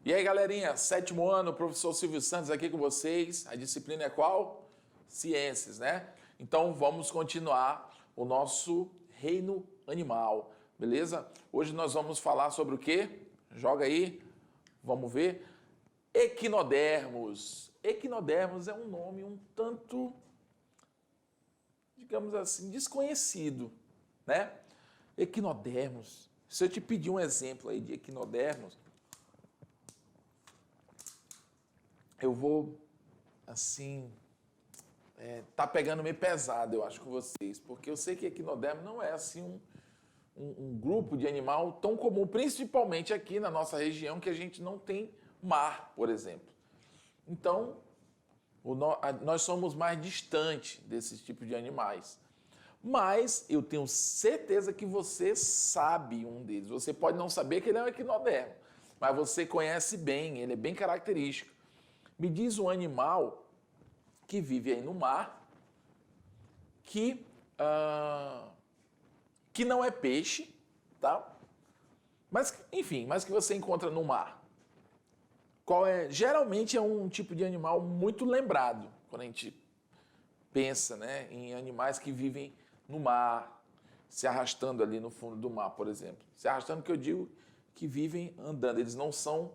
E aí, galerinha, sétimo ano, professor Silvio Santos aqui com vocês. A disciplina é qual? Ciências, né? Então vamos continuar o nosso reino animal, beleza? Hoje nós vamos falar sobre o quê? Joga aí, vamos ver. Equinodermos. Equinodermos é um nome um tanto, digamos assim, desconhecido, né? Equinodermos. Se eu te pedir um exemplo aí de equinodermos, eu vou, assim, tá pegando meio pesado, eu acho, com vocês, porque eu sei que equinodermo não é, assim, um grupo de animal tão comum, principalmente aqui na nossa região, que a gente não tem mar, por exemplo. Então, nós somos mais distantes desses tipos de animais. Mas eu tenho certeza que você sabe um deles. Você pode não saber que ele é um equinodermo, mas você conhece bem, ele é bem característico. Me diz um animal que vive aí no mar, que não é peixe, tá? Mas, enfim, mas que você encontra no mar. Qual é? Geralmente é um tipo de animal muito lembrado quando a gente pensa, né, em animais que vivem no mar, se arrastando ali no fundo do mar, por exemplo. Se arrastando, que eu digo que vivem andando. Eles não são,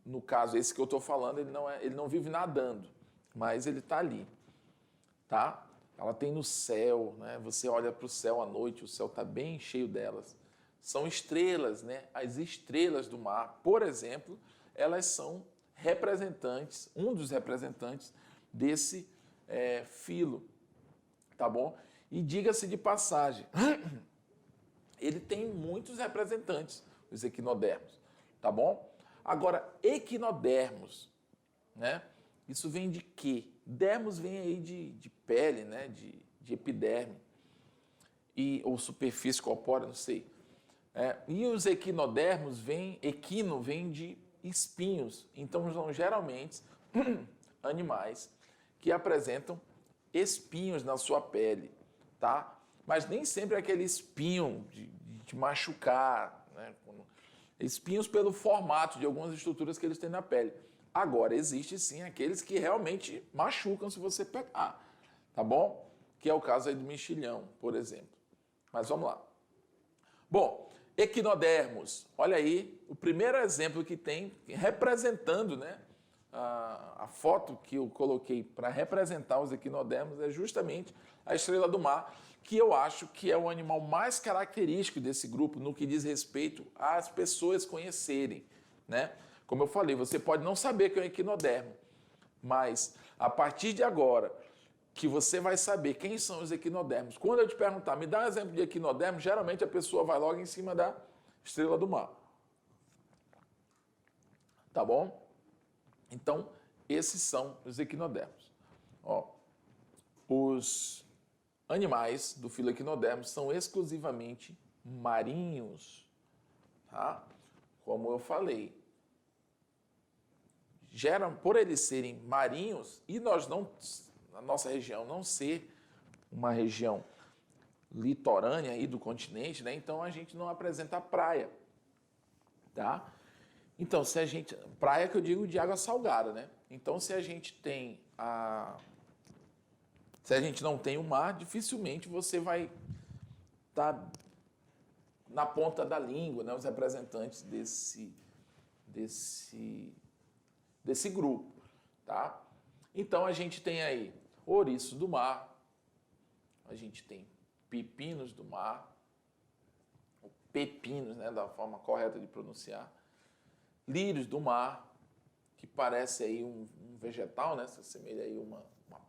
no caso esse que eu estou falando, ele não vive nadando, mas ele está ali, tá? Ela tem no céu, né? Você olha para o céu à noite, o céu está bem cheio delas. São estrelas, né? As estrelas do mar, por exemplo, elas são representantes, um dos representantes desse filo, tá bom? E diga-se de passagem, ele tem muitos representantes, os equinodermos, tá bom? Agora, equinodermos, né? Isso vem de quê? Dermos vem aí de pele, né? De epiderme, ou superfície corpórea, não sei. E os equinodermos equino vem de espinhos. Então, são geralmente animais que apresentam espinhos na sua pele, tá? Mas nem sempre é aquele espinho de machucar, né? Espinhos pelo formato de algumas estruturas que eles têm na pele. Agora, existe sim aqueles que realmente machucam se você pegar, tá bom? Que é o caso aí do mexilhão, por exemplo. Mas vamos lá. Bom, equinodermos. Olha aí, o primeiro exemplo que tem representando, né? A foto que eu coloquei para representar os equinodermos é justamente a estrela do mar, que eu acho que é o animal mais característico desse grupo no que diz respeito às pessoas conhecerem, né? Como eu falei, você pode não saber que é um equinodermo, mas a partir de agora que você vai saber quem são os equinodermos, quando eu te perguntar, me dá um exemplo de equinodermo, geralmente a pessoa vai logo em cima da estrela do mar. Tá bom? Então, esses são os equinodermos. Ó, os animais do filo equinodermos são exclusivamente marinhos, tá? Como eu falei, por eles serem marinhos e na nossa região não ser uma região litorânea aí do continente, né? Então a gente não apresenta praia, tá? Então, praia que eu digo de água salgada, né? Então, se a gente não tem o mar, dificilmente você vai estar na ponta da língua, né? Os representantes desse grupo, tá? Então, a gente tem aí ouriço do mar, a gente tem pepinos do mar, pepinos, né? Da forma correta de pronunciar, lírios do mar, que parece aí um vegetal, né? Se assemelha aí uma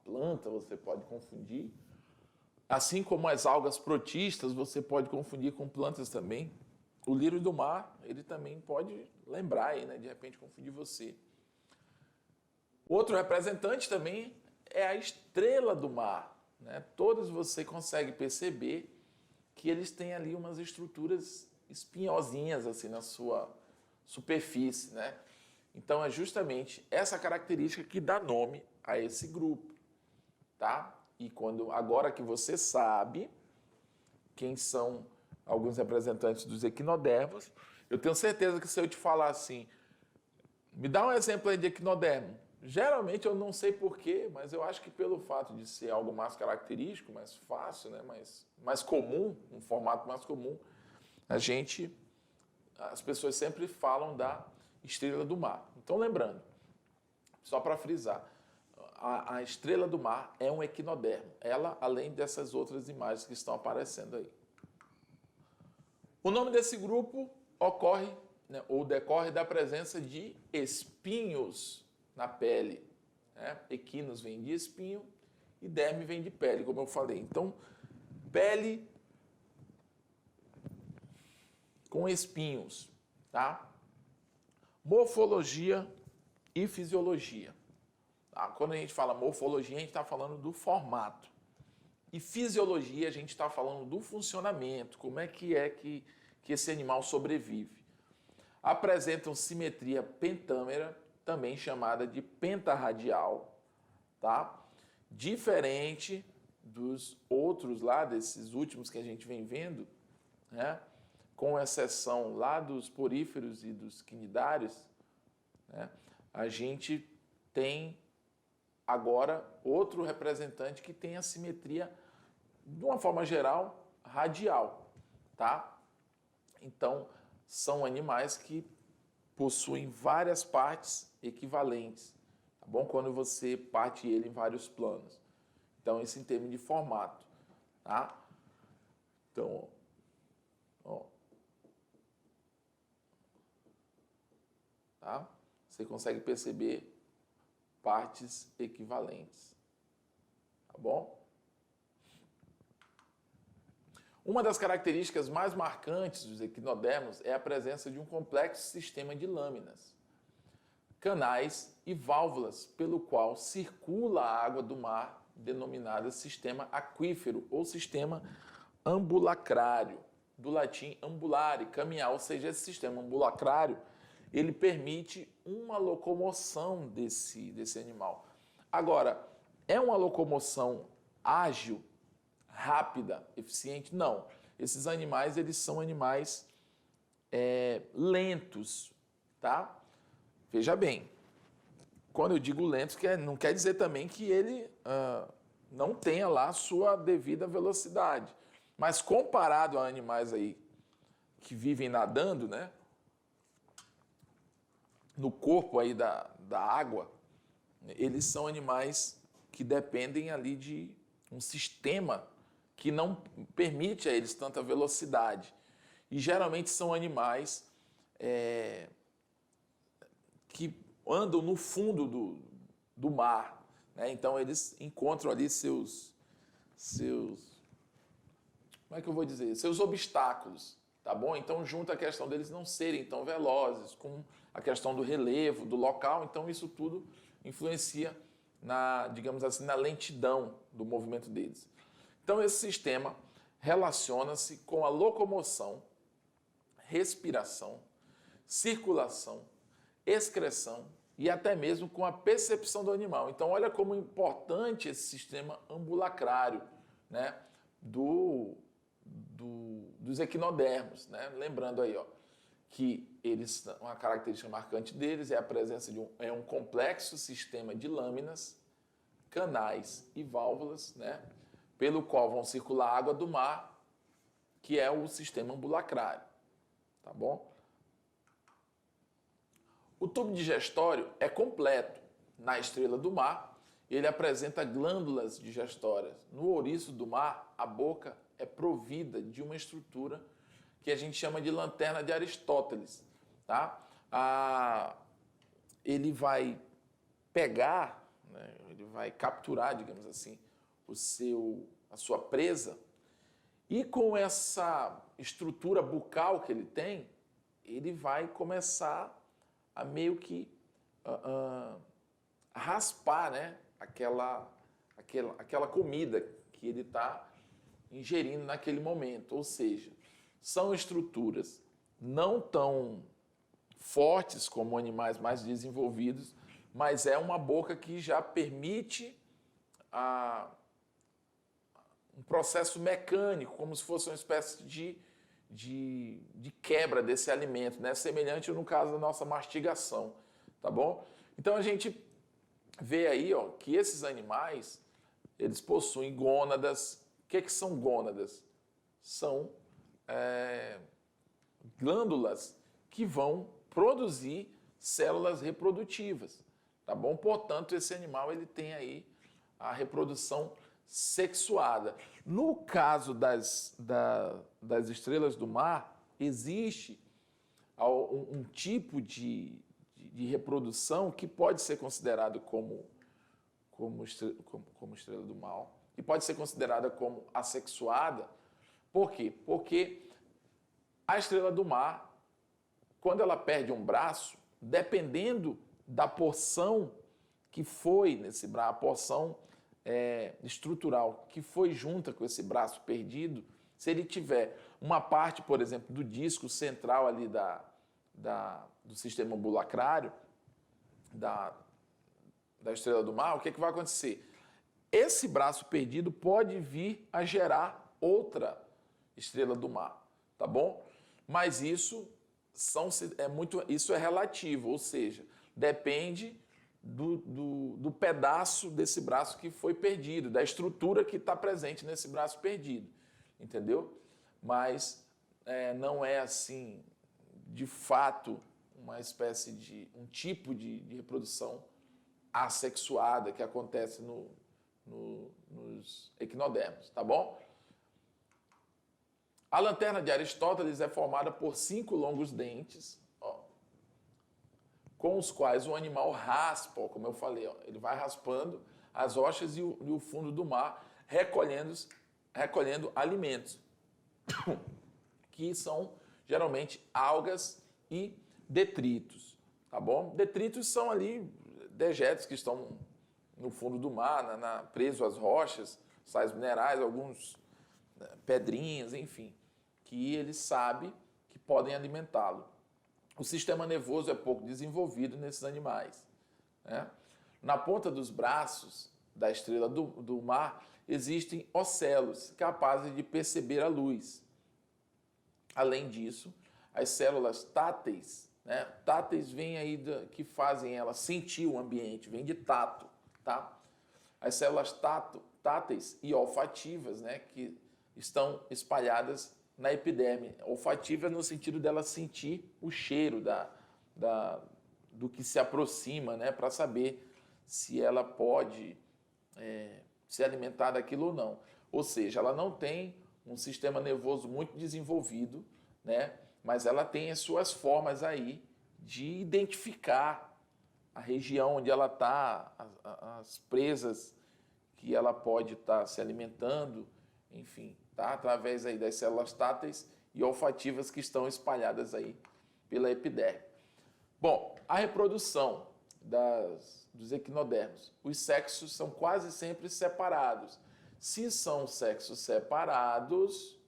planta, você pode confundir. Assim como as algas protistas, você pode confundir com plantas também. O lírio do mar, ele também pode lembrar aí, né? De repente confundir você. Outro representante também é a estrela do mar, né? Todos você consegue perceber que eles têm ali umas estruturas espinhosinhas assim na sua superfície, né? Então é justamente essa característica que dá nome a esse grupo, tá? E agora que você sabe quem são alguns representantes dos equinodermos, eu tenho certeza que se eu te falar assim, Me dá um exemplo aí de equinodermo. Geralmente eu não sei porquê, mas eu acho que pelo fato de ser algo mais característico, mais fácil, né, mais comum, um formato mais comum, as pessoas sempre falam da estrela do mar. Então lembrando, só para frisar, a estrela do mar é um equinodermo. Ela, além dessas outras imagens que estão aparecendo aí. O nome desse grupo ocorre, né, ou decorre da presença de espinhos na pele. Né? Equinos vem de espinho e derme vem de pele, como eu falei. Então, pele com espinhos, tá? Morfologia e fisiologia. Tá? Quando a gente fala morfologia, a gente está falando do formato. E fisiologia, a gente está falando do funcionamento, como é que esse animal sobrevive. Apresentam simetria pentâmera, também chamada de pentarradial, tá? Diferente dos outros lá, desses últimos que a gente vem vendo, né? Com exceção lá dos poríferos e dos quinidários, né? A gente tem agora outro representante que tem a simetria, de uma forma geral, radial, tá? Então, são animais que possuem várias partes equivalentes, tá bom? Quando você parte ele em vários planos. Então, isso em termos de formato, tá? Então, ó. Tá? Você consegue perceber partes equivalentes, tá bom? Uma das características mais marcantes dos equinodermos é a presença de um complexo sistema de lâminas, canais e válvulas pelo qual circula a água do mar, denominada sistema aquífero ou sistema ambulacrário, do latim ambulare, caminhar, ou seja, esse sistema ambulacrário, ele permite uma locomoção desse animal. Agora, é uma locomoção ágil, rápida, eficiente? Não. Esses animais, eles são animais lentos, tá? Veja bem, quando eu digo lentos, não quer dizer também que ele não tenha lá a sua devida velocidade. Mas comparado a animais aí que vivem nadando, né? No corpo aí da água, eles são animais que dependem ali de um sistema que não permite a eles tanta velocidade. E geralmente são animais que andam no fundo do mar, né? Então eles encontram ali seus, como é que eu vou dizer? Seus obstáculos, tá bom? Então junta a questão deles não serem tão velozes, com a questão do relevo, do local, então isso tudo influencia digamos assim, na lentidão do movimento deles. Então esse sistema relaciona-se com a locomoção, respiração, circulação, excreção e até mesmo com a percepção do animal. Então olha como é importante esse sistema ambulacrário, né, dos equinodermos, né? Lembrando aí, ó, que uma característica marcante deles é a presença de um complexo sistema de lâminas, canais e válvulas, né, pelo qual vão circular a água do mar, que é o sistema ambulacrário, tá bom? O tubo digestório é completo. Na estrela do mar, ele apresenta glândulas digestórias. No ouriço do mar, a boca é provida de uma estrutura que a gente chama de lanterna de Aristóteles, tá? Ele vai pegar, né, ele vai capturar, digamos assim, a sua presa, e com essa estrutura bucal que ele tem, ele vai começar a meio que raspar, né, aquela comida que ele está ingerindo naquele momento. Ou seja, são estruturas não tão fortes como animais mais desenvolvidos, mas é uma boca que já permite um processo mecânico, como se fosse uma espécie de quebra desse alimento, né? Semelhante no caso da nossa mastigação. tá bom? Então a gente vê aí, ó, que esses animais, eles possuem gônadas. O que são gônadas? São glândulas que vão produzir células reprodutivas, tá bom? Portanto, esse animal ele tem aí a reprodução sexuada. No caso das estrelas do mar, existe um tipo de reprodução que pode ser considerado como estrela do mal e pode ser considerada como assexuada. Por quê? Porque a estrela do mar, quando ela perde um braço, dependendo da porção que foi nesse braço, a porção estrutural que foi junta com esse braço perdido, se ele tiver uma parte, por exemplo, do disco central ali do sistema bulacrário, da estrela do mar, o que vai acontecer? Esse braço perdido pode vir a gerar outra estrela do mar, tá bom? Mas isso é relativo, ou seja, depende do pedaço desse braço que foi perdido, da estrutura que está presente nesse braço perdido, entendeu? Mas não é assim, de fato, uma espécie um tipo de reprodução assexuada que acontece nos equinodermos, tá bom? A lanterna de Aristóteles é formada por 5 longos dentes, ó, com os quais o animal raspa, ó, como eu falei, ó, ele vai raspando as rochas e o fundo do mar, recolhendo alimentos, que são geralmente algas e detritos, tá bom? Detritos são ali dejetos que estão no fundo do mar, preso às rochas, sais minerais, alguns pedrinhas, enfim, que ele sabe que podem alimentá-lo. O sistema nervoso é pouco desenvolvido nesses animais, né? Na ponta dos braços da estrela do mar existem ocelos capazes de perceber a luz. Além disso, as células táteis, né? Táteis vem aí que fazem ela sentir o ambiente, vem de tato, tá? As células táteis e olfativas, né, que estão espalhadas na epiderme. Olfativa no sentido dela sentir o cheiro do que se aproxima, né, para saber se ela pode se alimentar daquilo ou não. Ou seja, ela não tem um sistema nervoso muito desenvolvido, né, mas ela tem as suas formas aí de identificar a região onde ela está, as presas que ela pode estar se alimentando, enfim, tá? Através aí das células táteis e olfativas que estão espalhadas aí pela epiderme. Bom, a reprodução dos equinodermos. Os sexos são quase sempre separados. Se são sexos separados,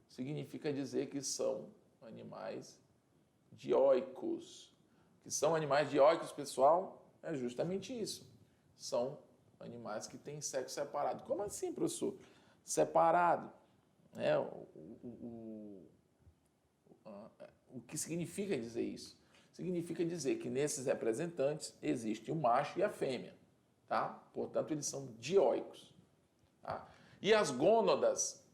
significa dizer que são animais dioicos. Que são animais dioicos, pessoal, é justamente isso. São animais que têm sexo separado. Como assim, professor? Separado. O que significa dizer isso? Significa dizer que nesses representantes existe o macho e a fêmea, tá? Portanto, eles são dioicos. Tá? E as gônadas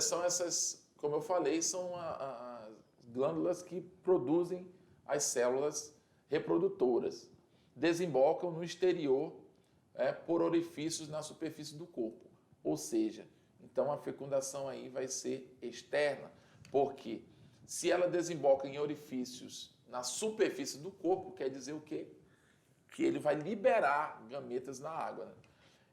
são essas, como eu falei, são as glândulas que produzem as células reprodutoras. Desembocam no exterior por orifícios na superfície do corpo. Ou seja, então a fecundação aí vai ser externa, porque se ela desemboca em orifícios na superfície do corpo, quer dizer o quê? Que ele vai liberar gametas na água, né?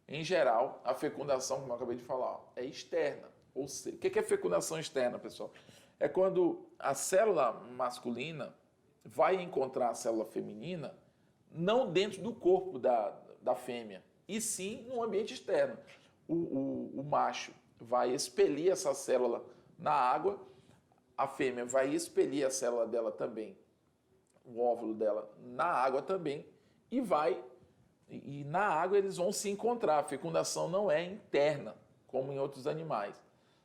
Em geral, a fecundação, como eu acabei de falar, é externa. Ou seja, o que é fecundação externa, pessoal? É quando a célula masculina vai encontrar a célula feminina não dentro do corpo da fêmea, e sim no ambiente externo. O macho vai expelir essa célula na água, a fêmea vai expelir a célula dela também, o óvulo dela na água também, e na água eles vão se encontrar. A fecundação não é interna, como em outros animais,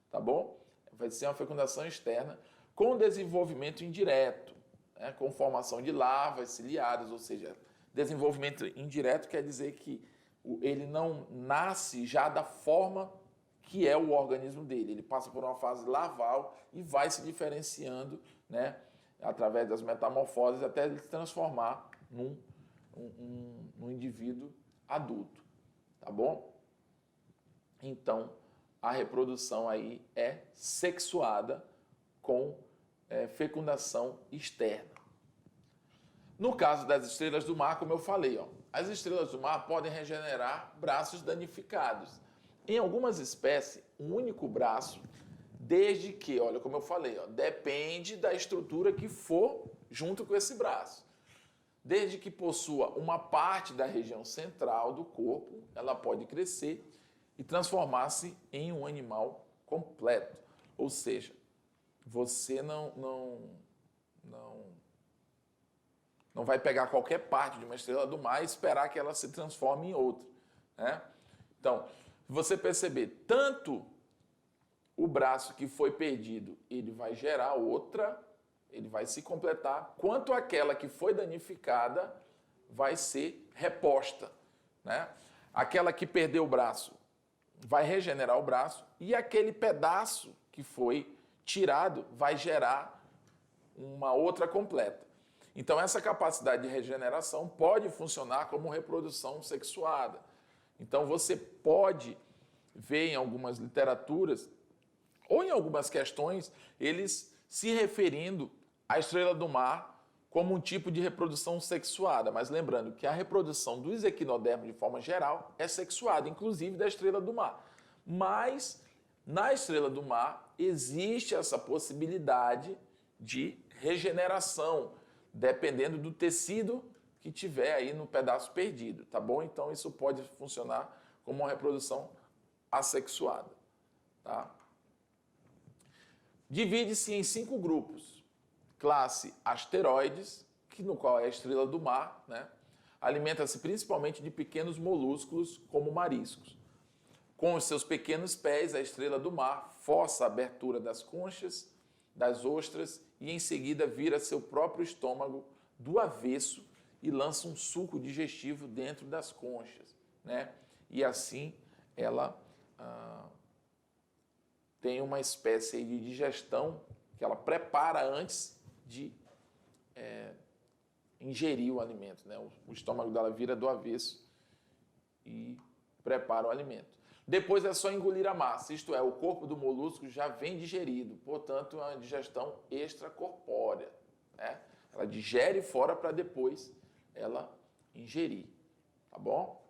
tá bom? Vai ser uma fecundação externa com desenvolvimento indireto. né, com formação de larvas ciliares, ou seja, desenvolvimento indireto quer dizer que ele não nasce já da forma que é o organismo dele. Ele passa por uma fase larval e vai se diferenciando, né, através das metamorfoses até ele se transformar num indivíduo adulto, tá bom? Então, a reprodução aí é sexuada com fecundação externa. No caso das estrelas do mar, como eu falei, ó, as estrelas do mar podem regenerar braços danificados. Em algumas espécies, um único braço, desde que, olha, como eu falei, ó, depende da estrutura que for junto com esse braço. Desde que possua uma parte da região central do corpo, ela pode crescer e transformar-se em um animal completo. Ou seja, você não vai pegar qualquer parte de uma estrela do mar e esperar que ela se transforme em outra, né? Então, se você perceber, tanto o braço que foi perdido, ele vai gerar outra, ele vai se completar, quanto aquela que foi danificada vai ser reposta, né? Aquela que perdeu o braço vai regenerar o braço e aquele pedaço que foi tirado vai gerar uma outra completa. Então, essa capacidade de regeneração pode funcionar como reprodução sexuada. Então, você pode ver em algumas literaturas ou em algumas questões eles se referindo à estrela do mar como um tipo de reprodução sexuada. Mas lembrando que a reprodução dos equinodermos, de forma geral, é sexuada, inclusive da estrela do mar. Mas, na estrela do mar, existe essa possibilidade de regeneração, dependendo do tecido que tiver aí no pedaço perdido, tá bom? Então, isso pode funcionar como uma reprodução assexuada, tá? Divide-se em 5 grupos. Classe asteroides, no qual é a estrela do mar, né? Alimenta-se principalmente de pequenos molúsculos, como mariscos. Com os seus pequenos pés, a estrela do mar força a abertura das conchas, das ostras e em seguida vira seu próprio estômago do avesso e lança um suco digestivo dentro das conchas, né? E assim ela tem uma espécie de digestão que ela prepara antes de ingerir o alimento, né? O estômago dela vira do avesso e prepara o alimento. Depois é só engolir a massa, isto é, o corpo do molusco já vem digerido, portanto, é uma digestão extracorpórea, né? Ela digere fora para depois ela ingerir, tá bom?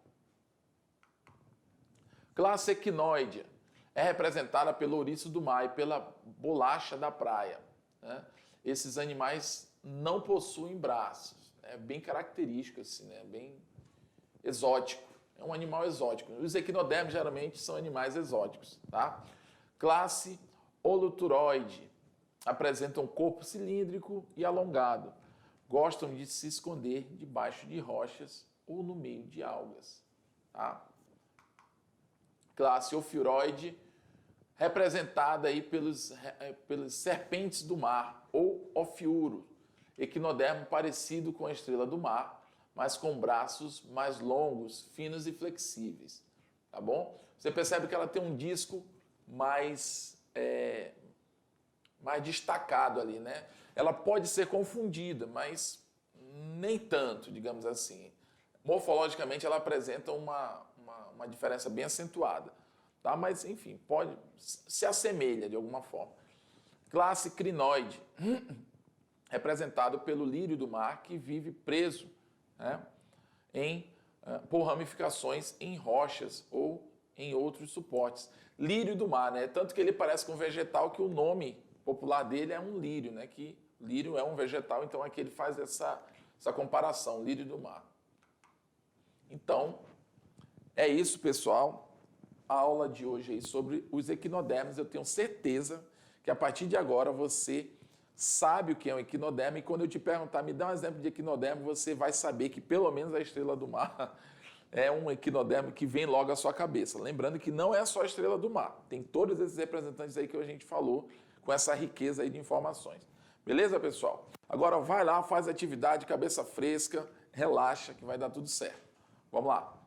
Classe equinóidea é representada pelo ouriço do mar e pela bolacha da praia, né? Esses animais não possuem braços, é bem característico, assim, né? Bem exótico. É um animal exótico. Os equinodermos geralmente são animais exóticos, tá? Classe holoturoide. Apresentam um corpo cilíndrico e alongado. Gostam de se esconder debaixo de rochas ou no meio de algas, tá? Classe ofiuroide, representada aí pelos serpentes do mar, ou ofiuro. Equinodermo parecido com a estrela do mar, mas com braços mais longos, finos e flexíveis, tá bom? Você percebe que ela tem um disco mais destacado ali, né? Ela pode ser confundida, mas nem tanto, digamos assim. Morfologicamente, ela apresenta uma diferença bem acentuada, tá? Mas, enfim, se assemelha de alguma forma. Classe crinoide, representado pelo lírio do mar, que vive preso, né, por ramificações em rochas ou em outros suportes. Lírio do mar, né? Tanto que ele parece com um vegetal que o nome popular dele é um lírio, né? Que lírio é um vegetal, então aqui ele faz essa comparação, lírio do mar. Então, é isso, pessoal. A aula de hoje aí sobre os equinodermos, eu tenho certeza que a partir de agora você sabe o que é um equinodermo, e quando eu te perguntar, me dá um exemplo de equinodermo, você vai saber que pelo menos a estrela do mar é um equinodermo que vem logo à sua cabeça. Lembrando que não é só a estrela do mar, tem todos esses representantes aí que a gente falou, com essa riqueza aí de informações. Beleza, pessoal? Agora vai lá, faz atividade, cabeça fresca, relaxa que vai dar tudo certo. Vamos lá.